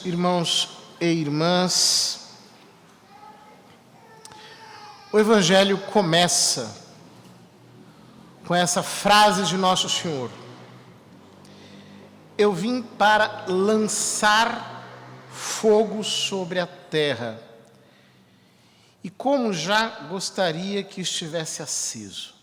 irmãos e irmãs, o Evangelho começa com essa frase de Nosso Senhor: eu vim para lançar fogo sobre a terra, e como já gostaria que estivesse aceso.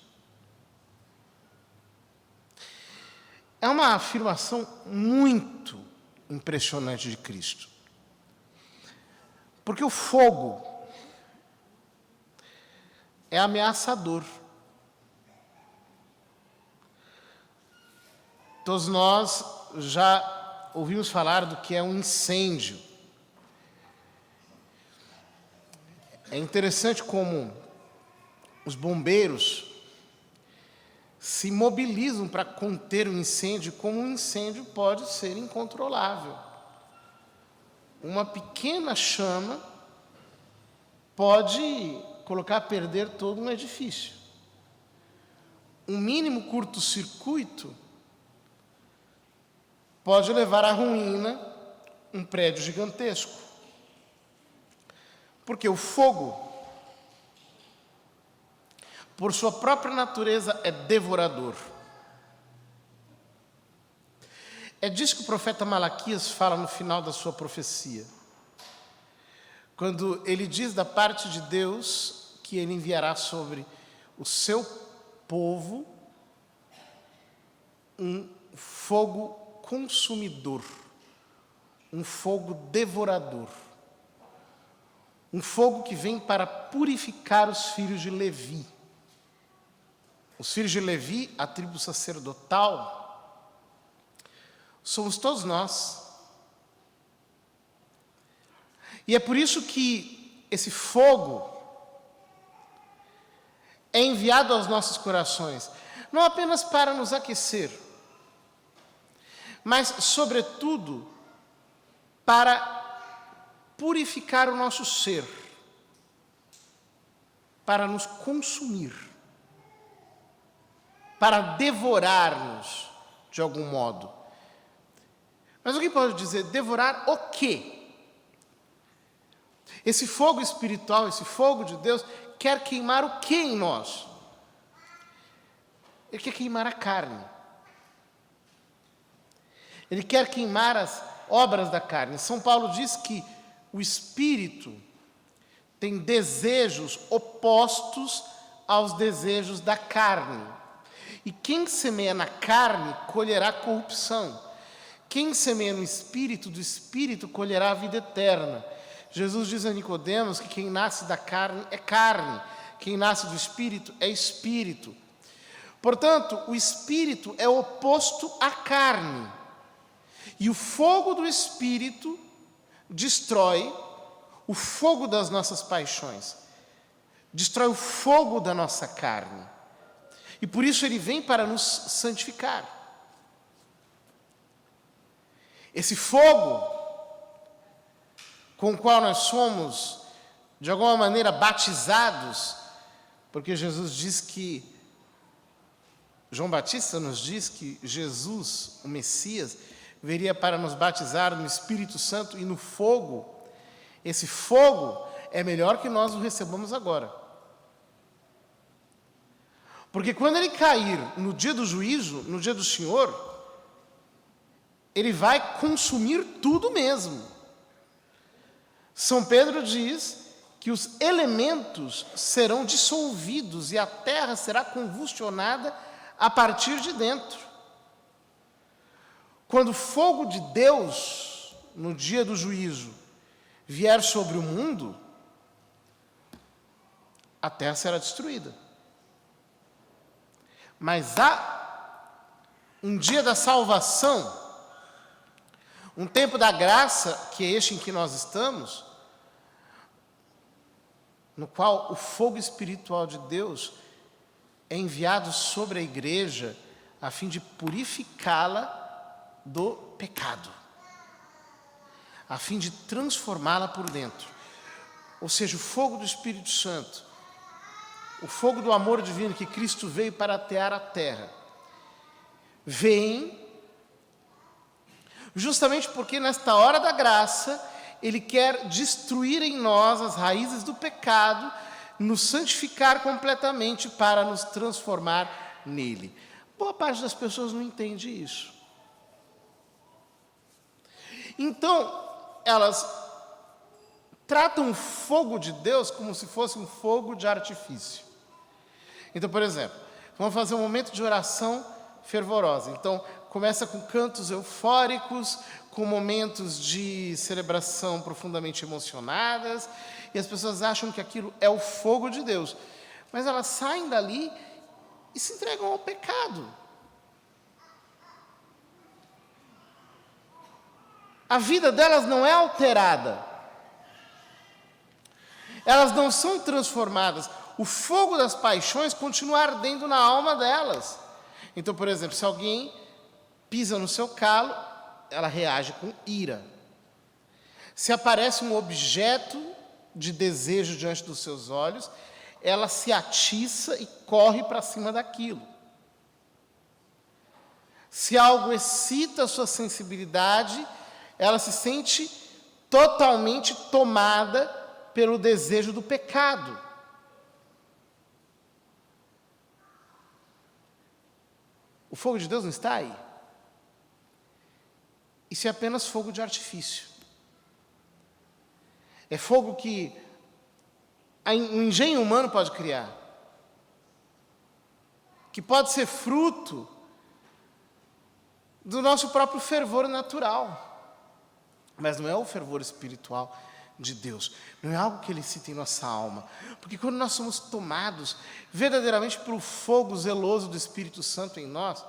É uma afirmação muito impressionante de Cristo. Porque o fogo é ameaçador. Todos nós já ouvimos falar do que é um incêndio. É interessante como os bombeiros se mobilizam para conter o incêndio, como um incêndio pode ser incontrolável. Uma pequena chama pode colocar a perder todo um edifício. Um mínimo curto-circuito pode levar à ruína um prédio gigantesco. Porque o fogo, por sua própria natureza, é devorador. É disso que o profeta Malaquias fala no final da sua profecia, quando ele diz da parte de Deus que ele enviará sobre o seu povo um fogo consumidor, um fogo devorador, um fogo que vem para purificar os filhos de Levi. Os filhos de Levi, a tribo sacerdotal, somos todos nós. E é por isso que esse fogo é enviado aos nossos corações, não apenas para nos aquecer, mas, sobretudo, para purificar o nosso ser, para nos consumir, para devorar-nos de algum modo. Mas alguém pode dizer, devorar o quê? Esse fogo espiritual, esse fogo de Deus, quer queimar o quê em nós? Ele quer queimar a carne. Ele quer queimar as obras da carne. São Paulo diz que o Espírito tem desejos opostos aos desejos da carne. E quem semeia na carne, colherá corrupção. Quem semeia no Espírito, do Espírito colherá a vida eterna. Jesus diz a Nicodemos que quem nasce da carne é carne, quem nasce do Espírito é Espírito. Portanto, o Espírito é oposto à carne. E o fogo do Espírito destrói o fogo das nossas paixões, destrói o fogo da nossa carne. E por isso ele vem para nos santificar. Esse fogo com o qual nós somos, de alguma maneira, batizados, porque Jesus diz que, João Batista nos diz que Jesus, o Messias, viria para nos batizar no Espírito Santo e no fogo. Esse fogo é melhor que nós o recebamos agora. Porque quando ele cair no dia do juízo, no dia do Senhor, ele vai consumir tudo mesmo. São Pedro diz que os elementos serão dissolvidos e a terra será convulsionada a partir de dentro. Quando o fogo de Deus, no dia do juízo, vier sobre o mundo, a terra será destruída. Mas há um dia da salvação, um tempo da graça, que é este em que nós estamos, no qual o fogo espiritual de Deus é enviado sobre a igreja a fim de purificá-la do pecado, a fim de transformá-la por dentro. Ou seja, o fogo do Espírito Santo, o fogo do amor divino que Cristo veio para atear a terra, vem Justamente porque nesta hora da graça, Ele quer destruir em nós as raízes do pecado, nos santificar completamente para nos transformar nele. Boa parte das pessoas não entende isso. Então, elas tratam o fogo de Deus como se fosse um fogo de artifício. Então, por exemplo, vamos fazer um momento de oração fervorosa. Então, começa com cantos eufóricos, com momentos de celebração profundamente emocionadas, e as pessoas acham que aquilo é o fogo de Deus. Mas elas saem dali e se entregam ao pecado. A vida delas não é alterada. Elas não são transformadas. O fogo das paixões continua ardendo na alma delas. Então, por exemplo, se alguém pisa no seu calo, ela reage com ira. Se aparece um objeto de desejo diante dos seus olhos, ela se atiça e corre para cima daquilo. Se algo excita a sua sensibilidade, ela se sente totalmente tomada pelo desejo do pecado. O fogo de Deus não está aí. Isso é apenas fogo de artifício. É fogo que o engenho humano pode criar. Que pode ser fruto do nosso próprio fervor natural. Mas não é o fervor espiritual de Deus. Não é algo que Ele cita em nossa alma. Porque quando nós somos tomados verdadeiramente pelo fogo zeloso do Espírito Santo em nós,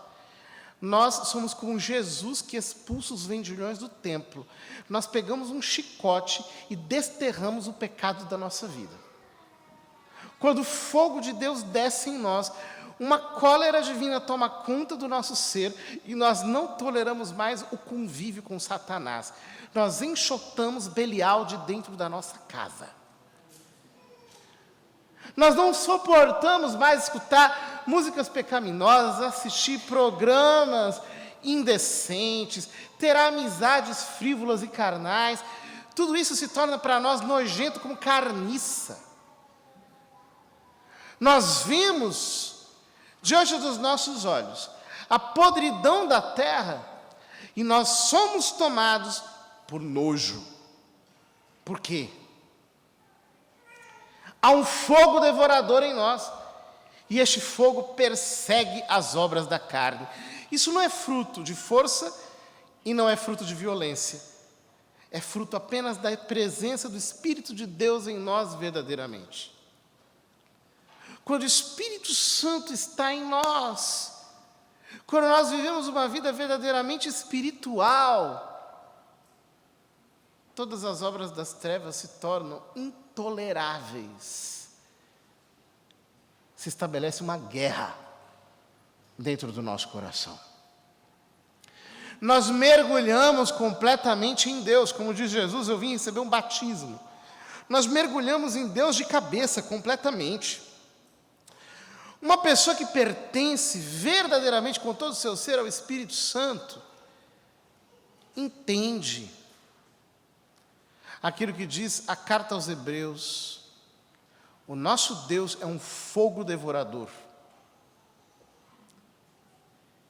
nós somos como Jesus que expulsa os vendilhões do templo. Nós pegamos um chicote e desterramos o pecado da nossa vida. Quando o fogo de Deus desce em nós, uma cólera divina toma conta do nosso ser e nós não toleramos mais o convívio com Satanás. Nós enxotamos Belial de dentro da nossa casa. Nós não suportamos mais escutar músicas pecaminosas, assistir programas indecentes, ter amizades frívolas e carnais. Tudo isso se torna para nós nojento como carniça. Nós vimos diante dos nossos olhos a podridão da terra e nós somos tomados por nojo. Por quê? Há um fogo devorador em nós, e este fogo persegue as obras da carne. Isso não é fruto de força e não é fruto de violência. É fruto apenas da presença do Espírito de Deus em nós verdadeiramente. Quando o Espírito Santo está em nós, quando nós vivemos uma vida verdadeiramente espiritual, todas as obras das trevas se tornam intoleráveis. Se estabelece uma guerra dentro do nosso coração. Nós mergulhamos completamente em Deus, como diz Jesus, eu vim receber um batismo. Nós mergulhamos em Deus de cabeça completamente. Uma pessoa que pertence verdadeiramente com todo o seu ser ao Espírito Santo, entende aquilo que diz a carta aos Hebreus: o nosso Deus é um fogo devorador.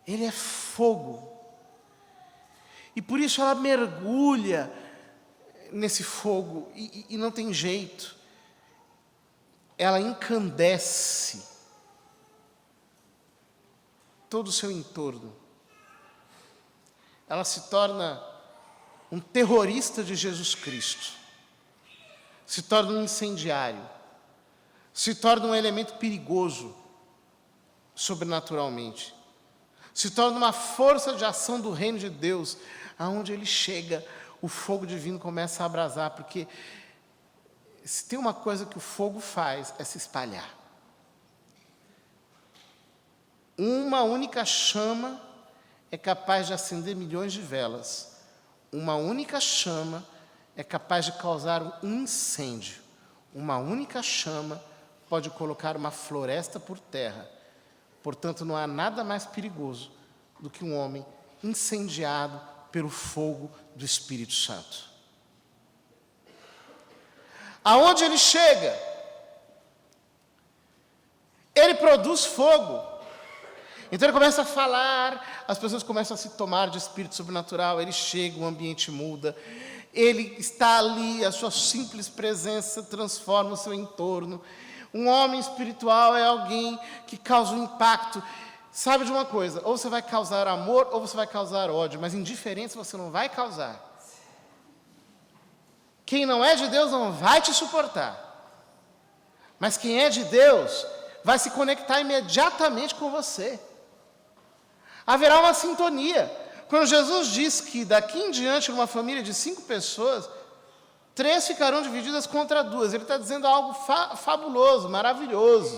Ele é fogo. E por isso ela mergulha nesse fogo e não tem jeito. Ela encandece todo o seu entorno. Ela se torna um terrorista de Jesus Cristo. Se torna um incendiário. Se torna um elemento perigoso, sobrenaturalmente. Se torna uma força de ação do reino de Deus, aonde ele chega, o fogo divino começa a abrasar, porque se tem uma coisa que o fogo faz, é se espalhar. Uma única chama é capaz de acender milhões de velas. Uma única chama é capaz de causar um incêndio. Uma única chama pode colocar uma floresta por terra. Portanto, não há nada mais perigoso do que um homem incendiado pelo fogo do Espírito Santo. Aonde ele chega, ele produz fogo. Então ele começa a falar, as pessoas começam a se tomar de espírito sobrenatural, ele chega, o ambiente muda, ele está ali, a sua simples presença transforma o seu entorno. Um homem espiritual é alguém que causa um impacto. Sabe de uma coisa, ou você vai causar amor ou você vai causar ódio, mas indiferença você não vai causar. Quem não é de Deus não vai te suportar. Mas quem é de Deus vai se conectar imediatamente com você. Haverá uma sintonia. Quando Jesus diz que daqui em diante, numa família de 5 pessoas, 3 ficarão divididas contra 2. Ele está dizendo algo fabuloso, maravilhoso.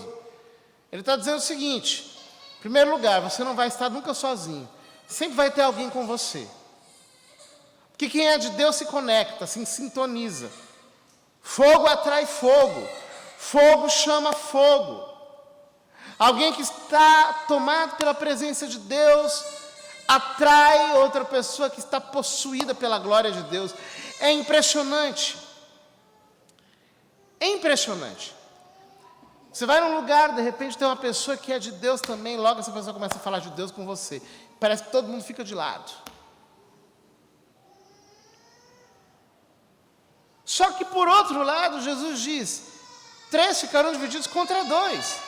Ele está dizendo o seguinte: em primeiro lugar, você não vai estar nunca sozinho. Sempre vai ter alguém com você. Porque quem é de Deus se conecta, se sintoniza. Fogo atrai fogo. Fogo chama fogo. Alguém que está tomado pela presença de Deus atrai outra pessoa que está possuída pela glória de Deus. É impressionante. É impressionante. Você vai num lugar, de repente tem uma pessoa que é de Deus também, logo essa pessoa começa a falar de Deus com você. Parece que todo mundo fica de lado. Só que por outro lado, Jesus diz, 3 ficarão divididos contra 2.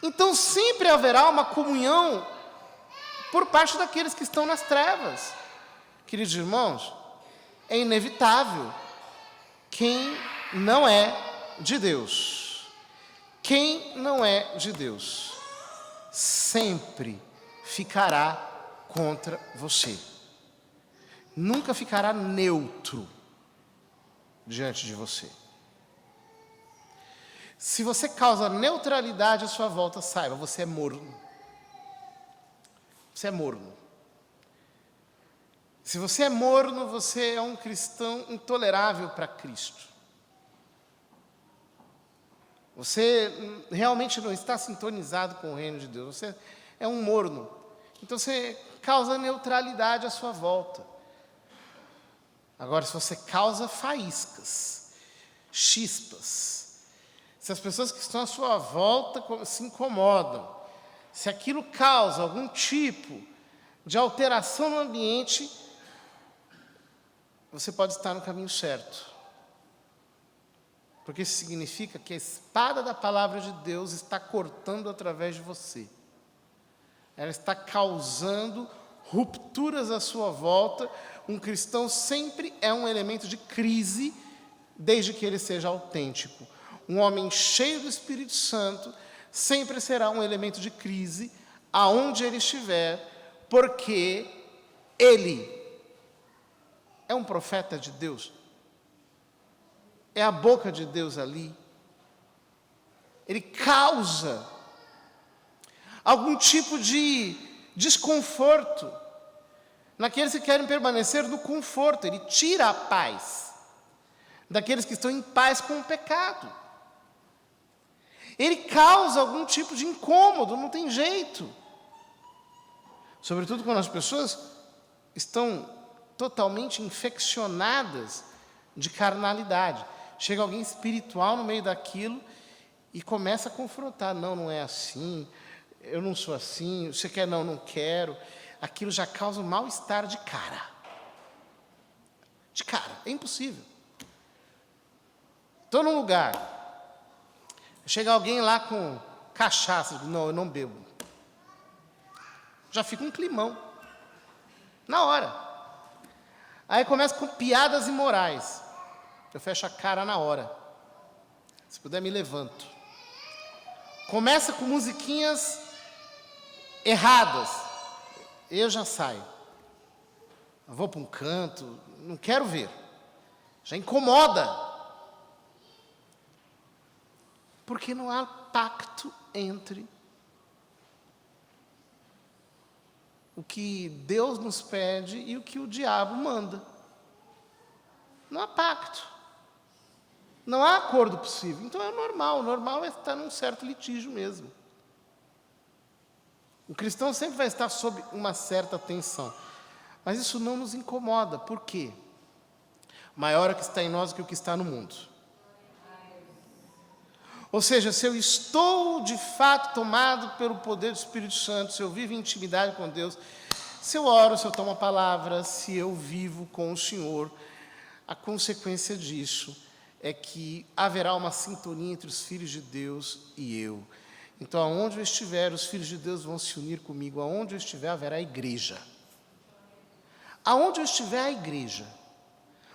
Então sempre haverá uma comunhão por parte daqueles que estão nas trevas. Queridos irmãos, é inevitável. Quem não é de Deus, quem não é de Deus, sempre ficará contra você. Nunca ficará neutro diante de você. Se você causa neutralidade à sua volta, saiba, você é morno. Você é morno. Se você é morno, você é um cristão intolerável para Cristo. Você realmente não está sintonizado com o reino de Deus. Você é um morno. Então você causa neutralidade à sua volta. Agora, se você causa faíscas, chispas, se as pessoas que estão à sua volta se incomodam, se aquilo causa algum tipo de alteração no ambiente, você pode estar no caminho certo. Porque isso significa que a espada da palavra de Deus está cortando através de você. Ela está causando rupturas à sua volta. Um cristão sempre é um elemento de crise, desde que ele seja autêntico. Um homem cheio do Espírito Santo sempre será um elemento de crise, aonde ele estiver, porque ele é um profeta de Deus. É a boca de Deus ali. Ele causa algum tipo de desconforto naqueles que querem permanecer no conforto. Ele tira a paz daqueles que estão em paz com o pecado. Ele causa algum tipo de incômodo, não tem jeito. Sobretudo quando as pessoas estão totalmente infeccionadas de carnalidade. Chega alguém espiritual no meio daquilo e começa a confrontar. Não, não é assim, eu não sou assim, você quer, não, não quero. Aquilo já causa um mal-estar de cara. De cara, é impossível. Estou num lugar, chega alguém lá com cachaça, eu digo, não, eu não bebo. Já fica um climão. Na hora. Aí começa com piadas imorais. Eu fecho a cara na hora. Se puder, me levanto. Começa com musiquinhas erradas. Eu já saio. Eu vou para um canto, não quero ver. Já incomoda. Porque não há pacto entre o que Deus nos pede e o que o diabo manda. Não há pacto. Não há acordo possível. Então é normal. O normal é estar num certo litígio mesmo. O cristão sempre vai estar sob uma certa tensão. Mas isso não nos incomoda. Por quê? Maior é o que está em nós do que o que está no mundo. Ou seja, se eu estou de fato tomado pelo poder do Espírito Santo, se eu vivo em intimidade com Deus, se eu oro, se eu tomo a palavra, se eu vivo com o Senhor, a consequência disso é que haverá uma sintonia entre os filhos de Deus e eu. Então, aonde eu estiver, os filhos de Deus vão se unir comigo. Aonde eu estiver, haverá igreja. Aonde eu estiver, a igreja.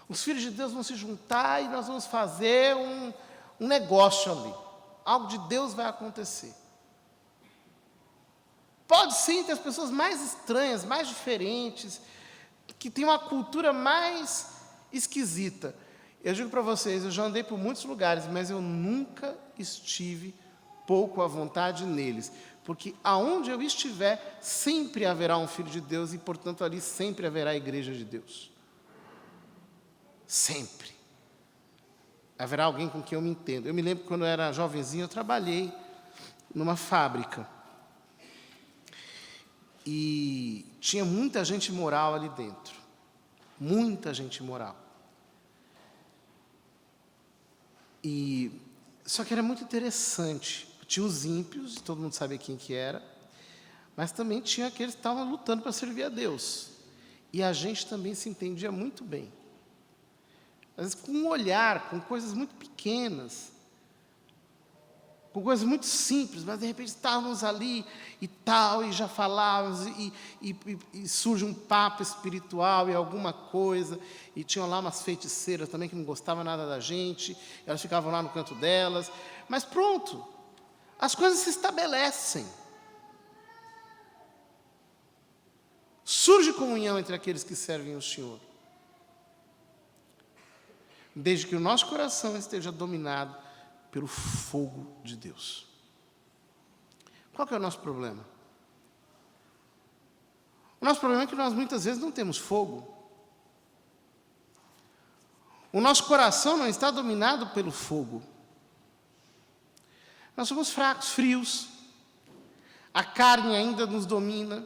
Os filhos de Deus vão se juntar e nós vamos fazer um negócio ali. Algo de Deus vai acontecer. Pode ser entre as pessoas mais estranhas, mais diferentes, que tem uma cultura mais esquisita. Eu digo para vocês, eu já andei por muitos lugares, mas eu nunca estive pouco à vontade neles. Porque aonde eu estiver, sempre haverá um filho de Deus e, portanto, ali sempre haverá a igreja de Deus. Sempre. Haverá alguém com quem eu me entendo. Eu me lembro que quando eu era jovenzinho, eu trabalhei numa fábrica. E tinha muita gente moral ali dentro. Muita gente moral. Só que era muito interessante. Tinha os ímpios, todo mundo sabia quem que era, mas também tinha aqueles que estavam lutando para servir a Deus. E a gente também se entendia muito bem. Às vezes com um olhar, com coisas muito pequenas, com coisas muito simples, mas de repente estávamos ali e tal, e já falávamos, e surge um papo espiritual e alguma coisa, e tinham lá umas feiticeiras também que não gostavam nada da gente, elas ficavam lá no canto delas, mas pronto, as coisas se estabelecem. Surge comunhão entre aqueles que servem o Senhor. Desde que o nosso coração esteja dominado pelo fogo de Deus. Qual que é o nosso problema? O nosso problema é que nós muitas vezes não temos fogo. O nosso coração não está dominado pelo fogo. Nós somos fracos, frios. A carne ainda nos domina.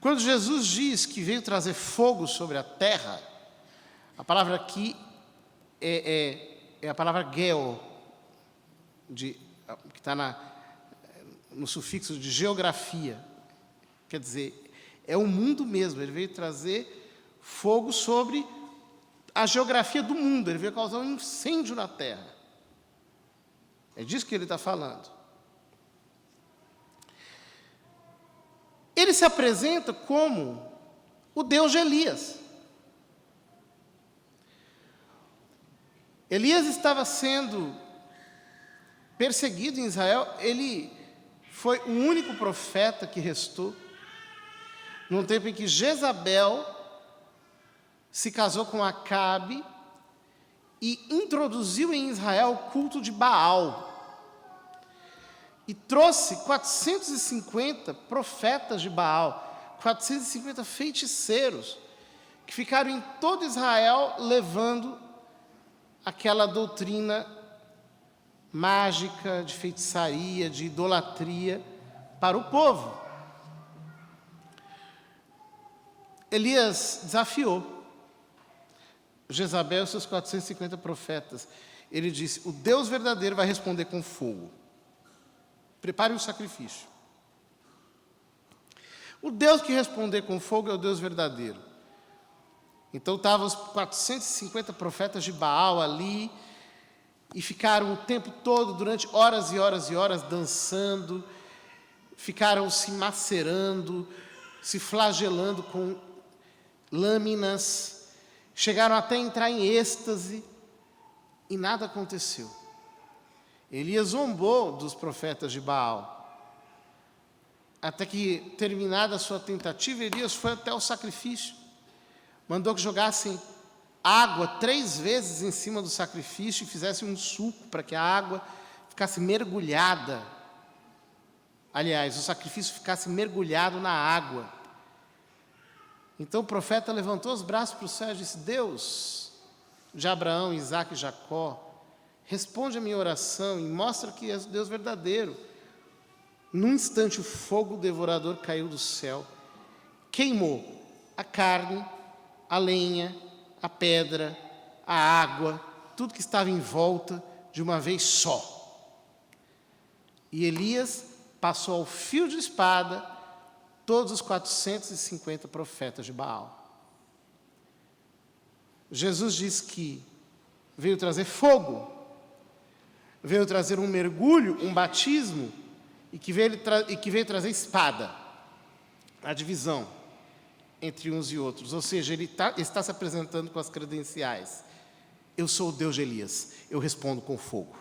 Quando Jesus diz que veio trazer fogo sobre a terra, a palavra aqui é a palavra geo, que está no sufixo de geografia. Quer dizer, é o mundo mesmo. Ele veio trazer fogo sobre a geografia do mundo. Ele veio causar um incêndio na terra. É disso que ele está falando. Ele se apresenta como o Deus de Elias. Elias estava sendo perseguido em Israel. Ele foi o único profeta que restou, num tempo em que Jezabel se casou com Acabe e introduziu em Israel o culto de Baal. E trouxe 450 profetas de Baal, 450 feiticeiros, que ficaram em todo Israel levando aquela doutrina mágica, de feitiçaria, de idolatria para o povo. Elias desafiou Jezabel e seus 450 profetas. Ele disse: o Deus verdadeiro vai responder com fogo. Prepare um sacrifício. O Deus que responder com fogo é o Deus verdadeiro. Então estavam os 450 profetas de Baal ali, e ficaram o tempo todo, durante horas e horas e horas, dançando, ficaram se macerando, se flagelando com lâminas, chegaram até a entrar em êxtase, e nada aconteceu. Elias zombou dos profetas de Baal, até que, terminada a sua tentativa, Elias foi até o sacrifício, mandou que jogassem água 3 vezes em cima do sacrifício e fizessem um suco para que a água ficasse mergulhada. Aliás, o sacrifício ficasse mergulhado na água. Então o profeta levantou os braços para o céu e disse: Deus de Abraão, Isaque e Jacó, responde a minha oração e mostra que és o Deus verdadeiro. Num instante o fogo devorador caiu do céu queimou a carne, a lenha, a pedra, a água, tudo que estava em volta de uma vez só. E Elias passou ao fio de espada todos os 450 profetas de Baal. Jesus diz que veio trazer fogo, veio trazer um mergulho, um batismo, e que veio trazer espada, a divisão entre uns e outros. Ou seja, ele está se apresentando com as credenciais. Eu sou o Deus de Elias, eu respondo com fogo.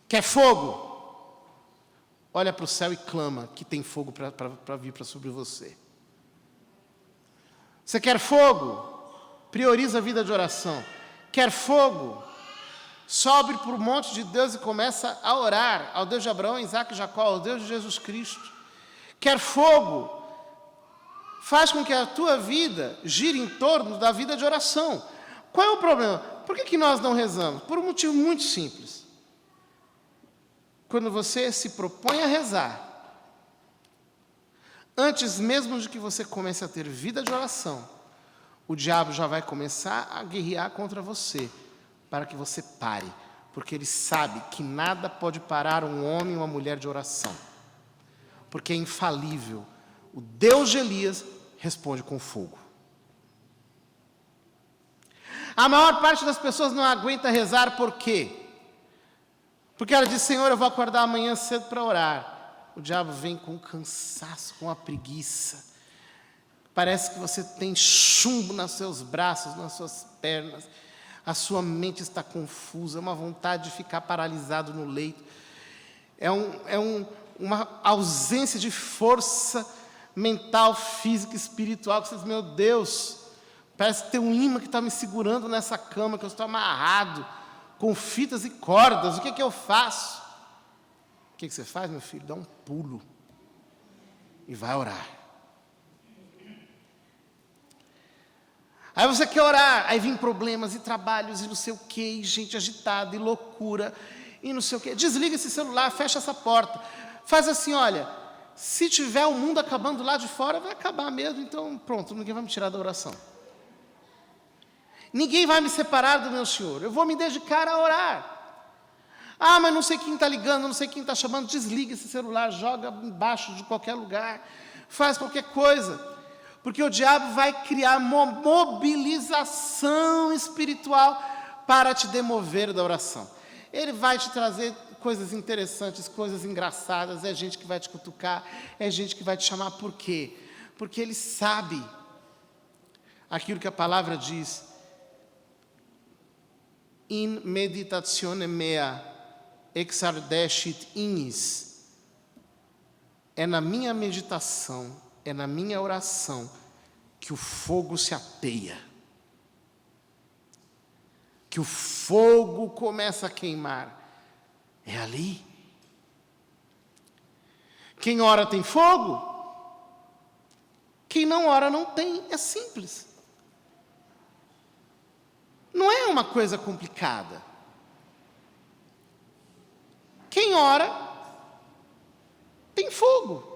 Quer fogo? Olha para o céu e clama que tem fogo para vir para sobre você. Você quer fogo? Prioriza a vida de oração. Quer fogo? Sobe para o monte de Deus e começa a orar ao Deus de Abraão, Isaac e Jacó, ao Deus de Jesus Cristo. Quer fogo? Faz com que a tua vida gire em torno da vida de oração. Qual é o problema? Por que nós não rezamos? Por um motivo muito simples. Quando você se propõe a rezar, antes mesmo de que você comece a ter vida de oração, o diabo já vai começar a guerrear contra você, para que você pare, porque ele sabe que nada pode parar um homem ou uma mulher de oração, porque é infalível. O Deus de Elias responde com fogo. A maior parte das pessoas não aguenta rezar, por quê? Porque ela diz, Senhor, eu vou acordar amanhã cedo para orar. O diabo vem com cansaço, com a preguiça. Parece que você tem chumbo nos seus braços, nas suas pernas. A sua mente está confusa, uma vontade de ficar paralisado no leito. Uma ausência de força mental, física, espiritual. Que você diz, meu Deus, parece que tem um imã que está me segurando nessa cama, que eu estou amarrado, com fitas e cordas. O que eu faço? O que você faz, meu filho? Dá um pulo e vai orar. Aí você quer orar, aí vem problemas e trabalhos e não sei o quê, e gente agitada, e loucura, e não sei o quê. Desliga esse celular, fecha essa porta. Faz assim, olha, se tiver o mundo acabando lá de fora, vai acabar mesmo, então pronto, ninguém vai me tirar da oração. Ninguém vai me separar do meu Senhor, eu vou me dedicar a orar. Ah, mas não sei quem está ligando, não sei quem está chamando, desliga esse celular, joga embaixo de qualquer lugar, faz qualquer coisa. Porque o diabo vai criar uma mobilização espiritual para te demover da oração. Ele vai te trazer coisas interessantes, coisas engraçadas, é gente que vai te cutucar, é gente que vai te chamar. Por quê? Porque ele sabe aquilo que a palavra diz. In meditatione mea exardescit ignis. É na minha meditação, é na minha oração que o fogo se ateia, que o fogo começa a queimar. É ali. Quem ora tem fogo, quem não ora não tem. É simples. Não é uma coisa complicada. Quem ora tem fogo.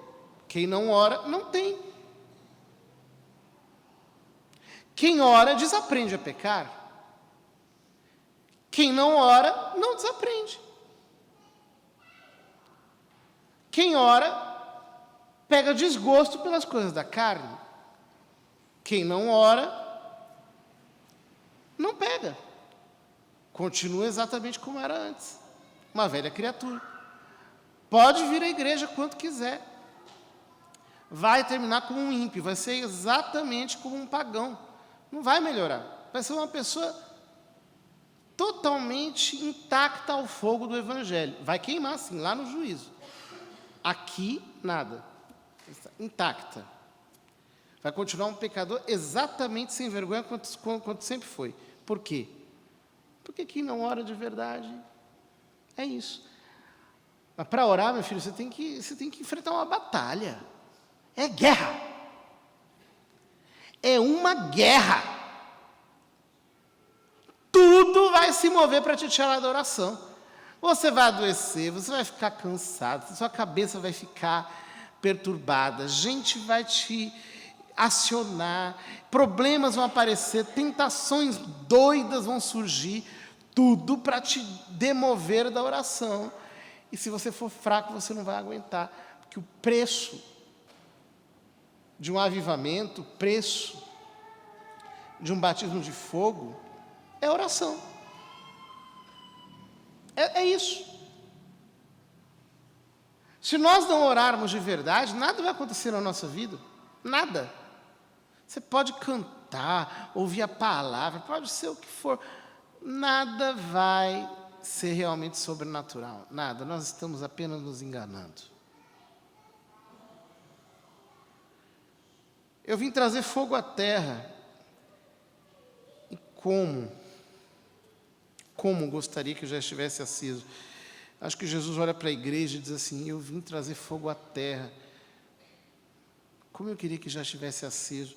Quem não ora, não tem. Quem ora, desaprende a pecar. Quem não ora, não desaprende. Quem ora, pega desgosto pelas coisas da carne. Quem não ora, não pega. Continua exatamente como era antes. Uma velha criatura. Pode vir à igreja quanto quiser. Vai terminar como um ímpio, vai ser exatamente como um pagão. Não vai melhorar. Vai ser uma pessoa totalmente intacta ao fogo do Evangelho. Vai queimar, sim, lá no juízo. Aqui, nada. Intacta. Vai continuar um pecador exatamente sem vergonha quanto sempre foi. Por quê? Porque quem não ora de verdade é isso. Mas para orar, meu filho, você tem que enfrentar uma batalha. É guerra. É uma guerra. Tudo vai se mover para te tirar da oração. Você vai adoecer, você vai ficar cansado, sua cabeça vai ficar perturbada, gente vai te acionar, problemas vão aparecer, tentações doidas vão surgir, tudo para te demover da oração. E se você for fraco, você não vai aguentar, porque o preço de um avivamento, o preço de um batismo de fogo, é oração. É isso. Se nós não orarmos de verdade, nada vai acontecer na nossa vida. Nada. Você pode cantar, ouvir a palavra, pode ser o que for. Nada vai ser realmente sobrenatural. Nada. Nós estamos apenas nos enganando. Eu vim trazer fogo à terra. E como gostaria que eu já estivesse aceso. Acho que Jesus olha para a igreja e diz assim: eu vim trazer fogo à terra. Como eu queria que já estivesse aceso.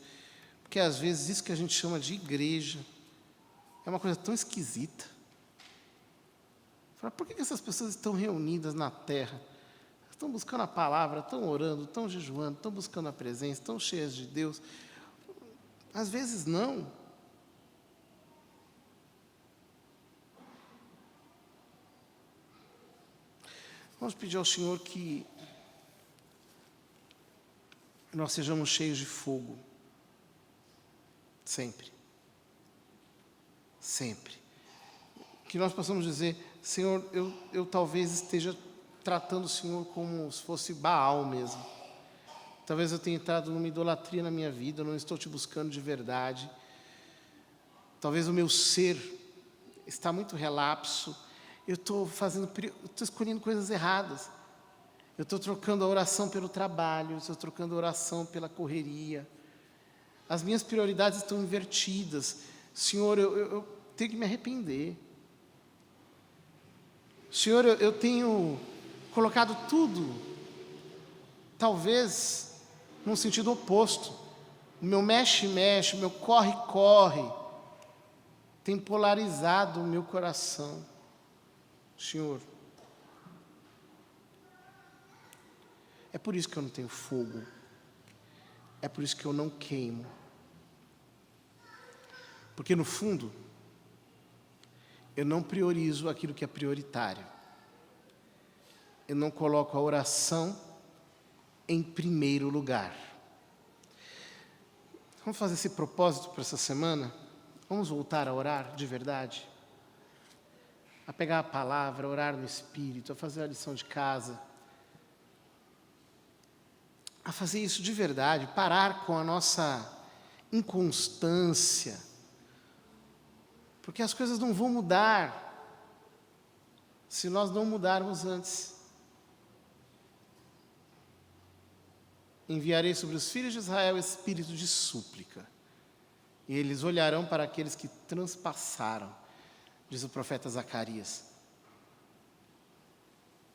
Porque às vezes isso que a gente chama de igreja é uma coisa tão esquisita. Fala, por que essas pessoas estão reunidas na terra? Estão buscando a palavra, estão orando, estão jejuando, estão buscando a presença, estão cheias de Deus. Às vezes não. Vamos pedir ao Senhor que nós sejamos cheios de fogo. Sempre. Sempre. Que nós possamos dizer: Senhor, eu talvez esteja tratando o Senhor como se fosse Baal mesmo. Talvez eu tenha entrado numa idolatria na minha vida, eu não estou te buscando de verdade. Talvez o meu ser está muito relapso. Eu estou escolhendo coisas erradas. Eu estou trocando a oração pelo trabalho, eu estou trocando a oração pela correria. As minhas prioridades estão invertidas. Senhor, eu tenho que me arrepender. Senhor, eu tenho colocado tudo, talvez, num sentido oposto. O meu mexe-mexe, o meu corre-corre, tem polarizado o meu coração. Senhor, é por isso que eu não tenho fogo. É por isso que eu não queimo. Porque, no fundo, eu não priorizo aquilo que é prioritário. Eu não coloco a oração em primeiro lugar. Vamos fazer esse propósito para essa semana? Vamos voltar a orar de verdade? A pegar a palavra, a orar no Espírito, a fazer a lição de casa. A fazer isso de verdade, parar com a nossa inconstância. Porque as coisas não vão mudar se nós não mudarmos antes. Enviarei sobre os filhos de Israel espírito de súplica, e eles olharão para aqueles que transpassaram, diz o profeta Zacarias.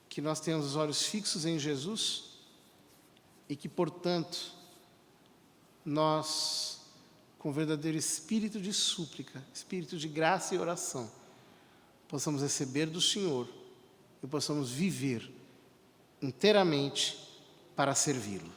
Que nós tenhamos os olhos fixos em Jesus e que, portanto, nós, com verdadeiro espírito de súplica, espírito de graça e oração, possamos receber do Senhor e possamos viver inteiramente para servi-lo.